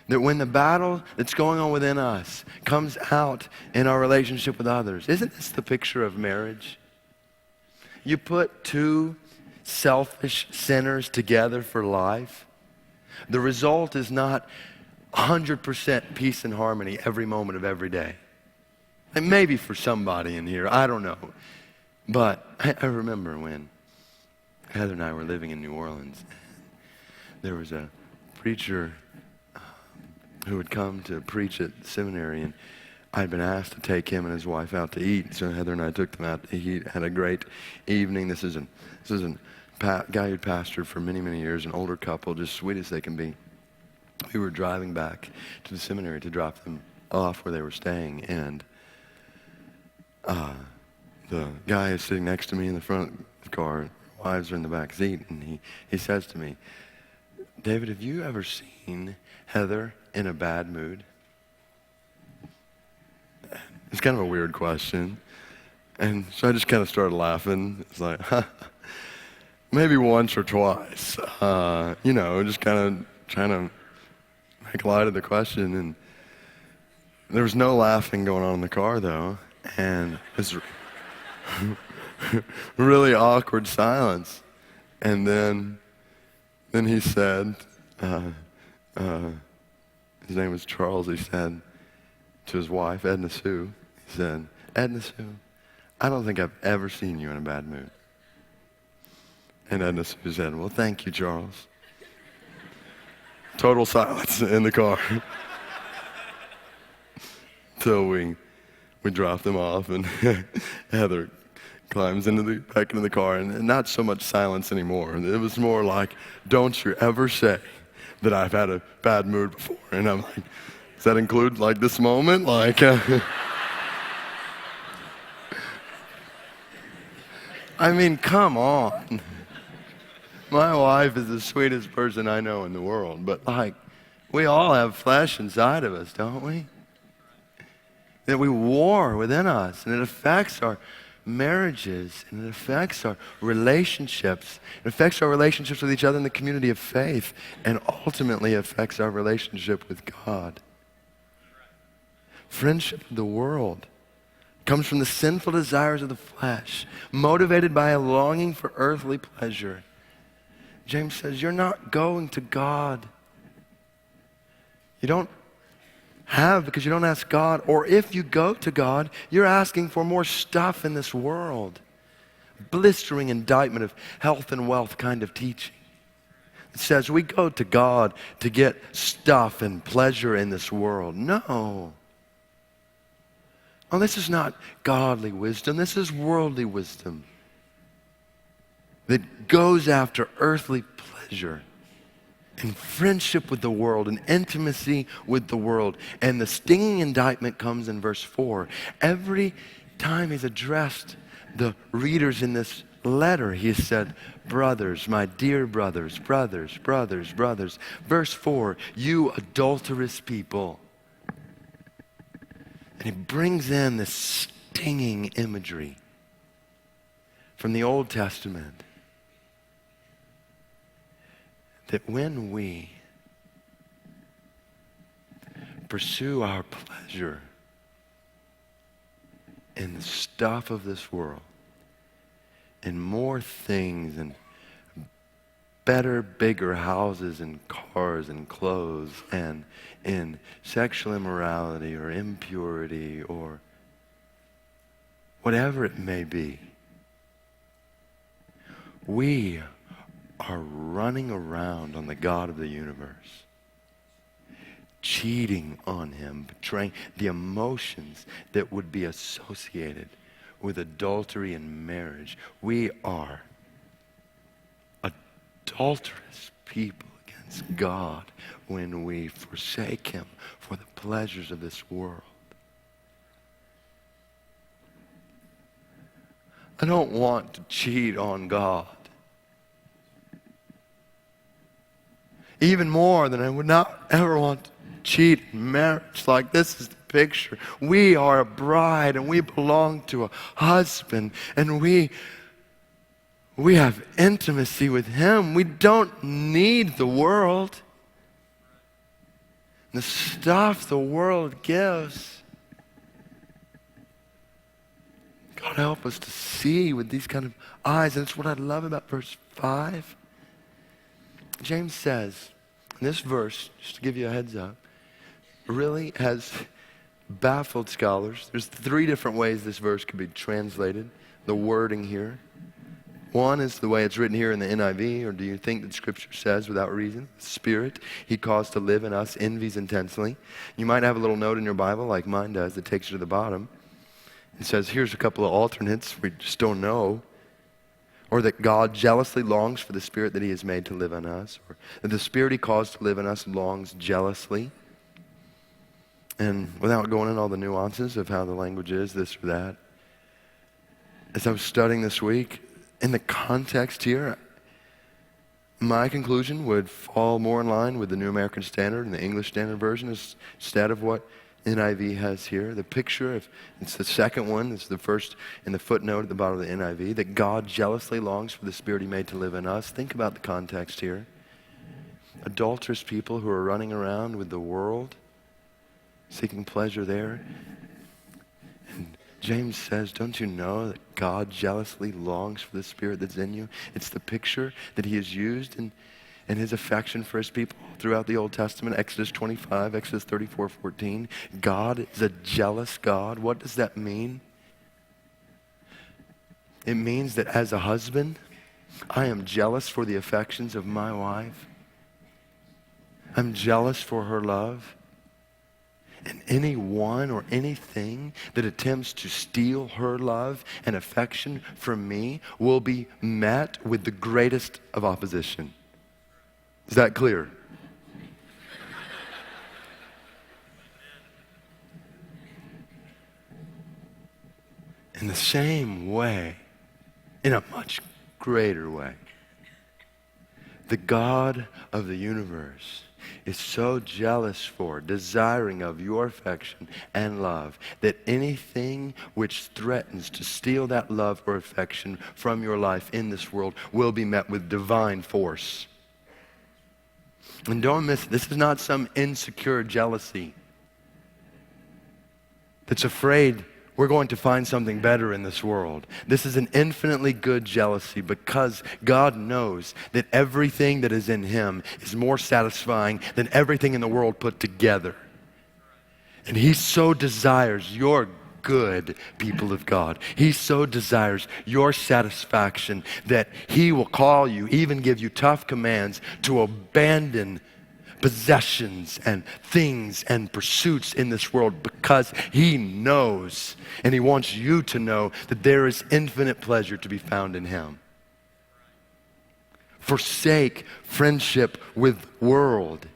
That when the battle that's going on within us comes out in our relationship with others, isn't this the picture of marriage? You put two selfish sinners together for life, the result is not 100% peace and harmony every moment of every day. And maybe for somebody in here, I don't know. But I remember when Heather and I were living in New Orleans, there was a preacher who would come to preach at the seminary, and I'd been asked to take him and his wife out to eat. So Heather and I took them out to eat, had a great evening. This is a guy who'd pastored for many, many years, an older couple, just sweet as they can be. We were driving back to the seminary to drop them off where they were staying, and the guy is sitting next to me in the front of the car. Wives are in the back seat, and he says to me, "David, have you ever seen Heather in a bad mood?" It's kind of a weird question. And so I just kind of started laughing. It's like, maybe once or twice. Just kind of trying to make light of the question. And there was no laughing going on in the car, though. And it was really awkward silence. And then he said, his name was Charles, he said to his wife, Edna Sue, he said, "Edna Sue, I don't think I've ever seen you in a bad mood." And Edna Sue said, "Well, thank you, Charles." Total silence in the car. Till we dropped them off, and Heather climbs back into the car, and not so much silence anymore. It was more like, "Don't you ever say that I've had a bad mood before." And I'm like, does that include like this moment? Like, I mean, come on. My wife is the sweetest person I know in the world, but like, we all have flesh inside of us, don't we? That we war within us, and it affects our marriages, and it affects our relationships. It affects our relationships with each other in the community of faith, and ultimately affects our relationship with God. Friendship with the world comes from the sinful desires of the flesh, motivated by a longing for earthly pleasure. James says, you're not going to God. You don't have because you don't ask God, or if you go to God, you're asking for more stuff in this world. Blistering indictment of health and wealth kind of teaching. It says we go to God to get stuff and pleasure in this world. No. Oh, this is not godly wisdom. This is worldly wisdom that goes after earthly pleasure and friendship with the world and intimacy with the world. And the stinging indictment comes in verse 4. Every time he's addressed the readers in this letter, he said, brothers, my dear brothers, brothers, brothers, brothers. Verse 4, you adulterous people. And he brings in this stinging imagery from the Old Testament. That when we pursue our pleasure in the stuff of this world, in more things and better, bigger houses and cars and clothes, and in sexual immorality or impurity or whatever it may be, we are running around on the God of the universe, cheating on him, betraying the emotions that would be associated with adultery and marriage. We are adulterous people against God when we forsake him for the pleasures of this world. I don't want to cheat on God. Even more than I would not ever want to cheat in marriage. Like, this is the picture. We are a bride and we belong to a husband, and we have intimacy with him. We don't need the world. the stuff the world gives. God, help us to see with these kind of eyes. And that's what I love about verse 5. James says, in this verse, just to give you a heads up, really has baffled scholars. There's 3 different ways this verse could be translated, the wording here. One is the way it's written here in the NIV, or do you think that Scripture says without reason, Spirit He caused to live in us, envies intensely. You might have a little note in your Bible, like mine does, that takes you to the bottom. It says, here's a couple of alternates we just don't know. Or that God jealously longs for the Spirit that He has made to live in us. Or that the Spirit He caused to live in us longs jealously. And without going into all the nuances of how the language is, this or that, as I was studying this week, in the context here, my conclusion would fall more in line with the New American Standard and the English Standard Version instead of what NIV has here. The picture, it's the second one, it's the first in the footnote at the bottom of the NIV, that God jealously longs for the Spirit He made to live in us. Think about the context here. Adulterous people who are running around with the world, seeking pleasure there. And James says, don't you know that God jealously longs for the Spirit that's in you? It's the picture that He has used in His affection for His people throughout the Old Testament. Exodus 25, Exodus 34:14. God is a jealous God. What does that mean? It means that as a husband, I am jealous for the affections of my wife. I'm jealous for her love. And anyone or anything that attempts to steal her love and affection from me will be met with the greatest of opposition. Is that clear? In the same way, in a much greater way, the God of the universe is so jealous for, desiring of your affection and love, that anything which threatens to steal that love or affection from your life in this world will be met with divine force. And don't miss it. This is not some insecure jealousy that's afraid we're going to find something better in this world. This is an infinitely good jealousy because God knows that everything that is in Him is more satisfying than everything in the world put together. And He so desires your good, people of God. He so desires your satisfaction that He will call you, even give you tough commands to abandon possessions and things and pursuits in this world because He knows and He wants you to know that there is infinite pleasure to be found in Him. Forsake friendship with the world.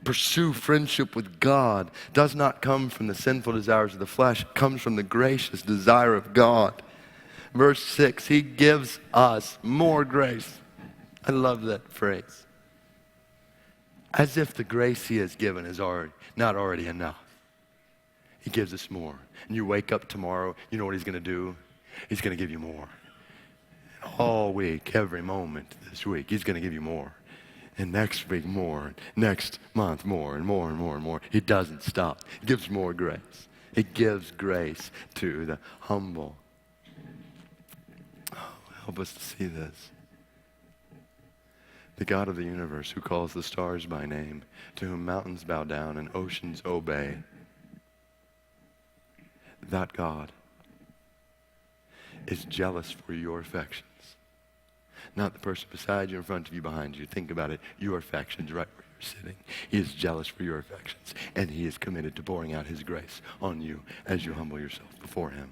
Pursue friendship with God. Does not come from the sinful desires of the flesh. It comes from the gracious desire of God. Verse 6, He gives us more grace. I love that phrase. As if the grace He has given is not already enough. He gives us more. And you wake up tomorrow, you know what He's going to do? He's going to give you more. All week, every moment this week, He's going to give you more. And next week, more. Next month, more and more and more and more. He doesn't stop. He gives more grace. He gives grace to the humble. Oh, help us to see this. The God of the universe, who calls the stars by name, to whom mountains bow down and oceans obey. That God is jealous for your affections. Not the person beside you, in front of you, behind you. Think about it. Your affections right where you're sitting. He is jealous for your affections, and He is committed to pouring out His grace on you as you humble yourself before Him.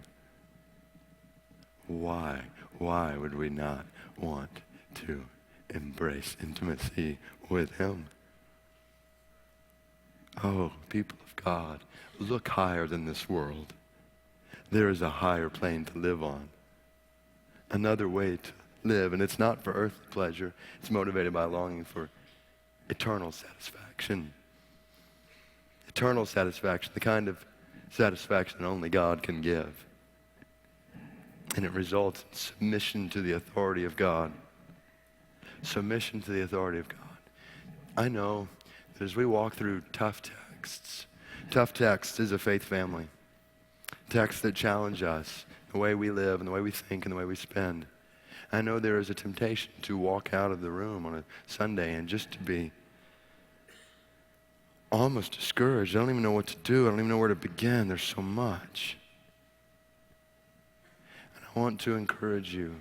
Why would we not want to embrace intimacy with Him? Oh, people of God, look higher than this world. There is a higher plane to live on. Another way to live, and it's not for earthly pleasure. It's motivated by longing for eternal satisfaction. Eternal satisfaction, the kind of satisfaction that only God can give. And it results in submission to the authority of God. Submission to the authority of God. I know as we walk through tough text is a faith family. Texts that challenge us, the way we live and the way we think and the way we spend. I know there is a temptation to walk out of the room on a Sunday and just to be almost discouraged. I don't even know what to do. I don't even know where to begin. There's so much. And I want to encourage you.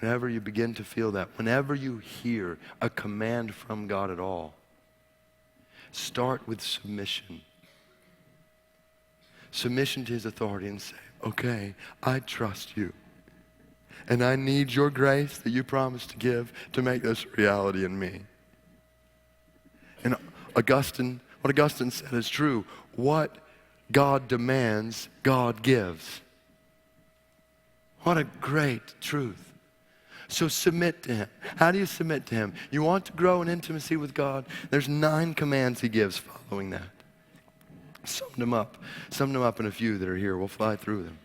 Whenever you begin to feel that, whenever you hear a command from God at all, start with submission. Submission to his authority and say, okay, I trust you. And I need your grace that you promised to give to make this a reality in me. And what Augustine said is true. What God demands, God gives. What a great truth. So submit to him. How do you submit to him? You want to grow in intimacy with God? There's 9 commands he gives following that. Summed them up in a few that are here. We'll fly through them.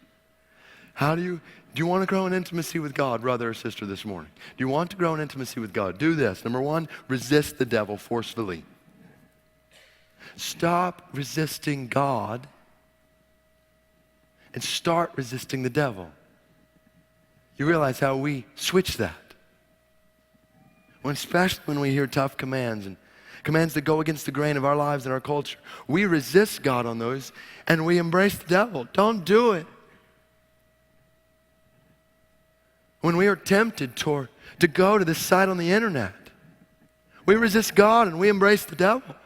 Do you want to grow in intimacy with God, brother or sister, this morning? Do you want to grow in intimacy with God? Do this. Number 1, resist the devil forcefully. Stop resisting God and start resisting the devil. You realize how we switch that. Especially when we hear tough commands and commands that go against the grain of our lives and our culture. We resist God on those and we embrace the devil. Don't do it. When we are tempted to go to this site on the internet, we resist God and we embrace the devil.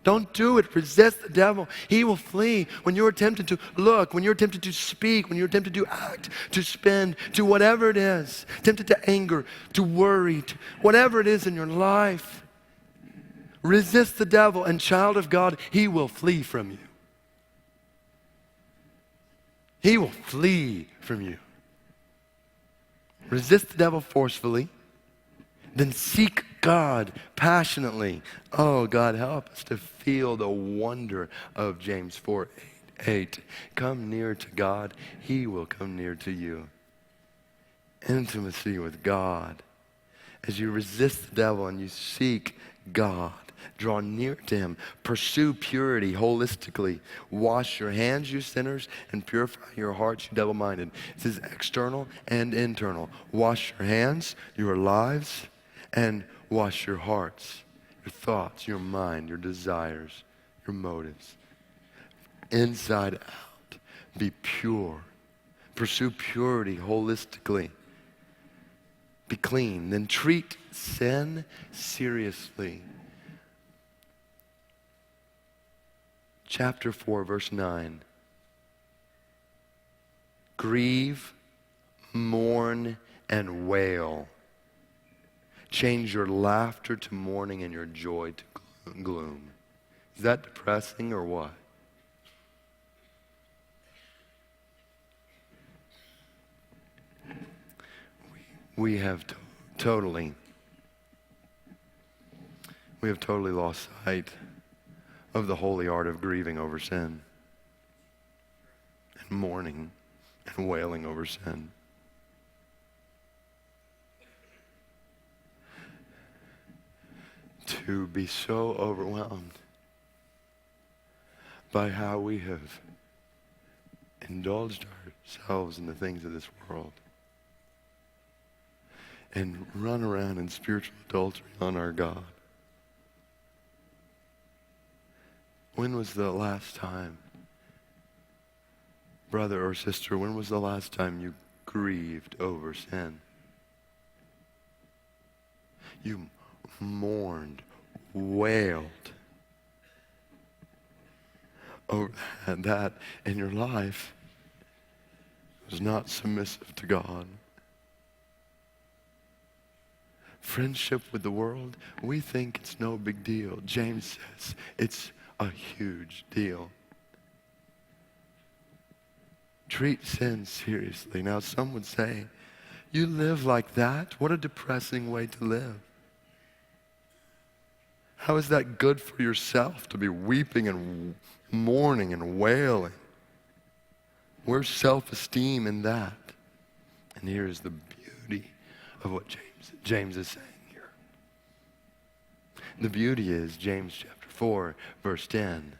Don't do it. Resist the devil. He will flee. When you're tempted to look, when you're tempted to speak, when you're tempted to act, to spend, to whatever it is, tempted to anger, to worry, to whatever it is in your life, resist the devil, and child of God, he will flee from you. He will flee from you. Resist the devil forcefully, then seek God passionately. Oh, God, help us to feel the wonder of James 4:8. Come near to God, he will come near to you. Intimacy with God. As you resist the devil and you seek God, draw near to him. Pursue purity holistically. Wash your hands, you sinners, and purify your hearts, you double-minded. This is external and internal. Wash your hands, your lives, and wash your hearts, your thoughts, your mind, your desires, your motives. Inside out, be pure. Pursue purity holistically. Be clean. Then treat sin seriously. Chapter 4, verse 9. Grieve, mourn, and wail. Change your laughter to mourning and your joy to gloom. Is that depressing or what? We have totally lost sight of the holy art of grieving over sin and mourning and wailing over sin. To be so overwhelmed by how we have indulged ourselves in the things of this world and run around in spiritual adultery on our God. When was the last time, brother or sister, when was the last time you grieved over sin? You mourned, wailed over that in your life was not submissive to God. Friendship with the world, we think it's no big deal. James says it's a huge deal. Treat sin seriously. Now, some would say, you live like that? What a depressing way to live. How is that good for yourself to be weeping and mourning and wailing? Where's self-esteem in that? And here's the beauty of what James is saying here. The beauty is, James chapter 4, verse 10,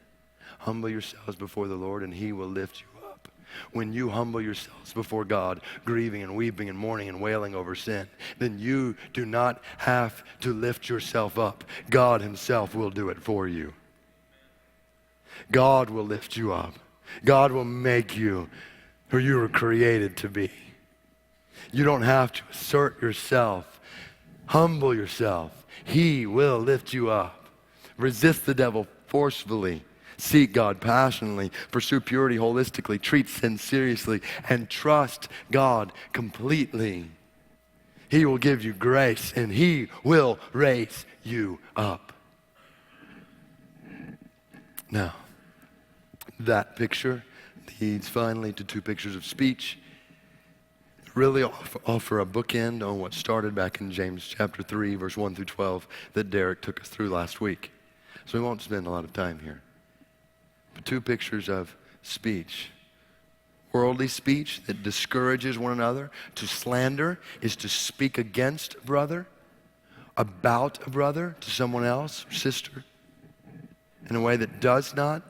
humble yourselves before the Lord and he will lift you up. When you humble yourselves before God, grieving and weeping and mourning and wailing over sin, then you do not have to lift yourself up. God himself will do it for you. God will lift you up. God will make you who you were created to be. You don't have to assert yourself. Humble yourself. He will lift you up. Resist the devil forcefully. Seek God passionately. Pursue purity holistically. Treat sin seriously. And trust God completely. He will give you grace and he will raise you up. Now, that picture leads finally to two pictures of speech. Really offer a bookend on what started back in James chapter 3, verse 1 through 12 that Derek took us through last week. So we won't spend a lot of time here. But two pictures of speech. Worldly speech that discourages one another. To slander is to speak against a brother, about a brother to someone else or sister in a way that does not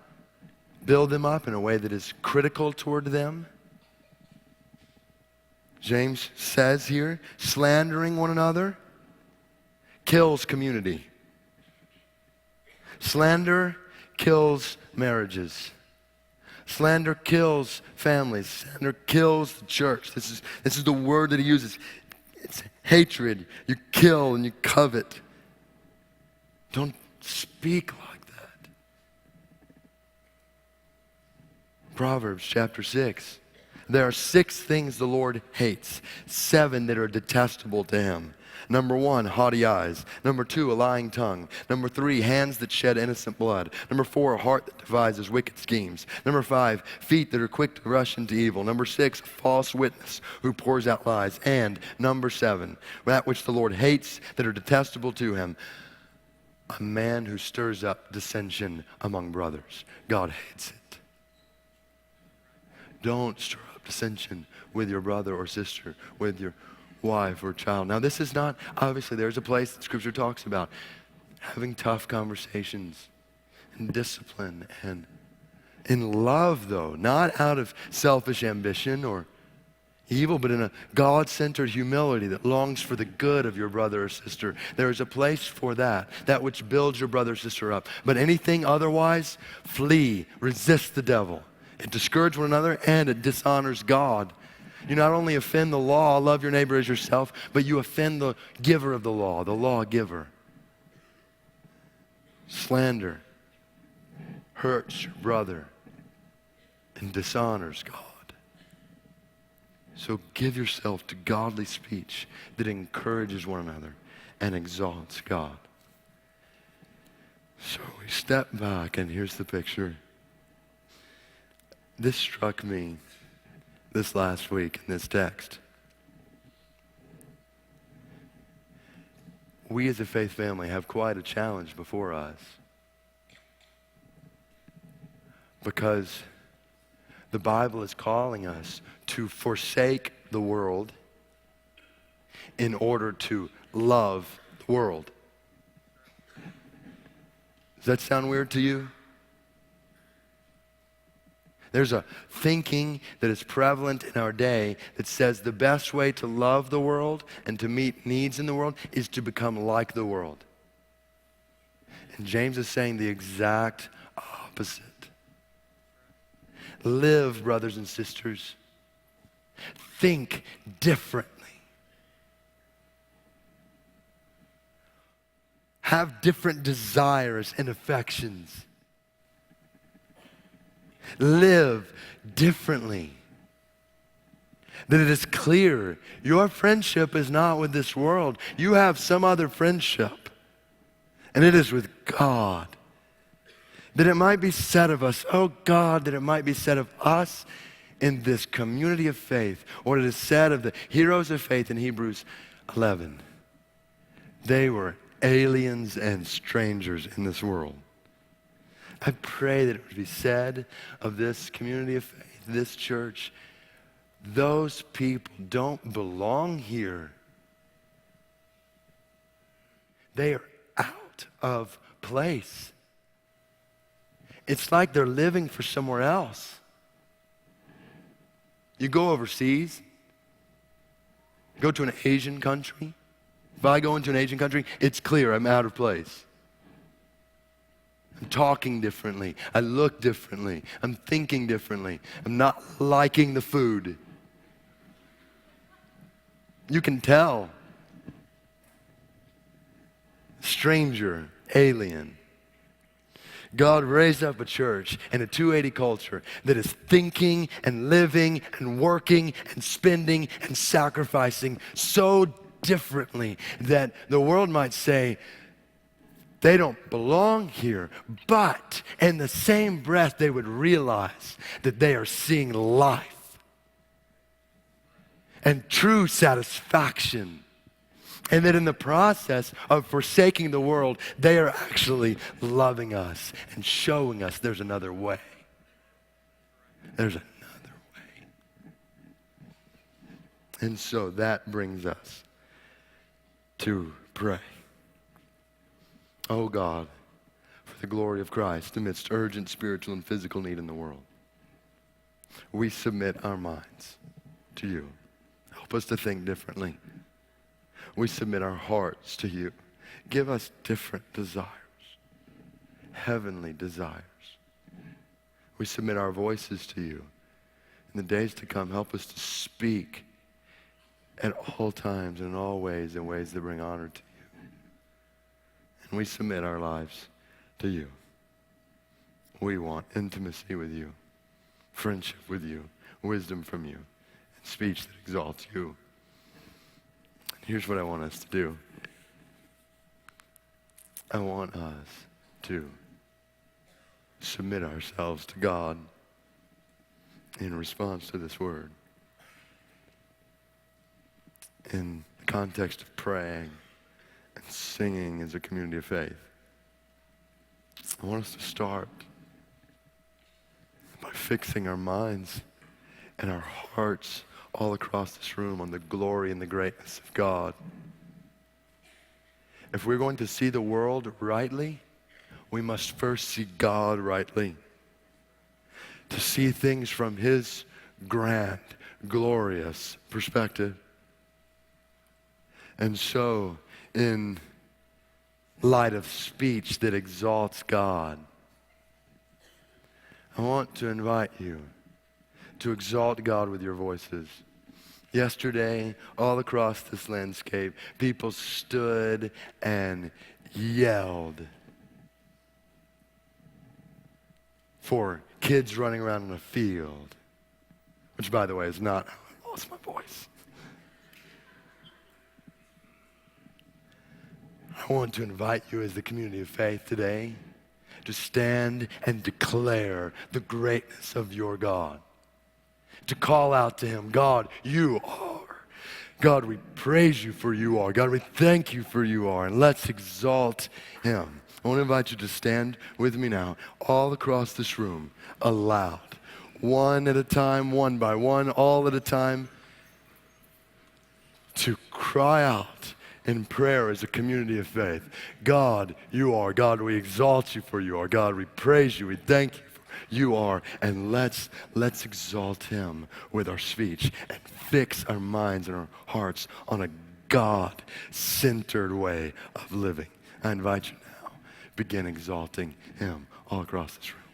build them up, in a way that is critical toward them. James says here, slandering one another kills community. Slander kills marriages. Slander kills families. Slander kills the church. This is the word that he uses. It's hatred. You kill and you covet. Don't speak like that. Proverbs chapter 6. There are 6 things the Lord hates, 7 that are detestable to him. Number 1, haughty eyes. Number 2, a lying tongue. Number 3, hands that shed innocent blood. Number 4, a heart that devises wicked schemes. Number 5, feet that are quick to rush into evil. Number 6, a false witness who pours out lies. And number 7, that which the Lord hates that are detestable to him, a man who stirs up dissension among brothers. God hates it. Don't stir up dissension with your brother or sister, with your wife or child. Now, this is not, obviously, there's a place that Scripture talks about having tough conversations and discipline and in love, though, not out of selfish ambition or evil, but in a God-centered humility that longs for the good of your brother or sister. There is a place for that which builds your brother or sister up. But anything otherwise, flee, resist the devil. It discourages one another and it dishonors God. You not only offend the law, love your neighbor as yourself, but you offend the giver of the lawgiver. Slander hurts your brother and dishonors God. So give yourself to godly speech that encourages one another and exalts God. So we step back, and here's the picture. This struck me this last week in this text. We as a faith family have quite a challenge before us, because the Bible is calling us to forsake the world in order to love the world. Does that sound weird to you? There's a thinking that is prevalent in our day that says the best way to love the world and to meet needs in the world is to become like the world. And James is saying the exact opposite. Live, brothers and sisters. Think differently. Have different desires and affections. Live differently. That it is clear your friendship is not with this world. You have some other friendship, and it is with God. That it might be said of us, oh God, that it might be said of us in this community of faith, or it is said of the heroes of faith in Hebrews 11. They were aliens and strangers in this world. I pray that it would be said of this community of faith, this church, those people don't belong here. They are out of place. It's like they're living for somewhere else. You go overseas, go to an Asian country. If I go into an Asian country, it's clear I'm out of place. I'm talking differently. I look differently. I'm thinking differently. I'm not liking the food. You can tell. Stranger, alien. God raised up a church and a 280 culture that is thinking and living and working and spending and sacrificing so differently that the world might say they don't belong here, but in the same breath they would realize that they are seeing life and true satisfaction. And that in the process of forsaking the world, they are actually loving us and showing us there's another way. There's another way. And so that brings us to pray. Oh God, for the glory of Christ amidst urgent spiritual and physical need in the world, we submit our minds to you. Help us to think differently. We submit our hearts to you. Give us different desires, heavenly desires. We submit our voices to you. In the days to come, help us to speak at all times and in all ways, in ways that bring honor to you. And we submit our lives to you. We want intimacy with you, friendship with you, wisdom from you, and speech that exalts you. Here's what I want us to do. I want us to submit ourselves to God in response to this word. In the context of praying and singing as a community of faith, I want us to start by fixing our minds and our hearts all across this room on the glory and the greatness of God. If we're going to see the world rightly, we must first see God rightly. To see things from His grand, glorious perspective. And so, in light of speech that exalts God, I want to invite you to exalt God with your voices. Yesterday, all across this landscape, people stood and yelled for kids running around in a field, which, by the way, is not how I lost my voice. I want to invite you as the community of faith today to stand and declare the greatness of your God. To call out to Him, God, you are. God, we praise you for you are. God, we thank you for you are. And let's exalt Him. I want to invite you to stand with me now, all across this room, aloud. One at a time, one by one, all at a time, to cry out in prayer as a community of faith. God, you are. God, we exalt you for you are. God, we praise you. We thank you. You are, and let's exalt Him with our speech and fix our minds and our hearts on a God-centered way of living. I invite you now, begin exalting Him all across this room.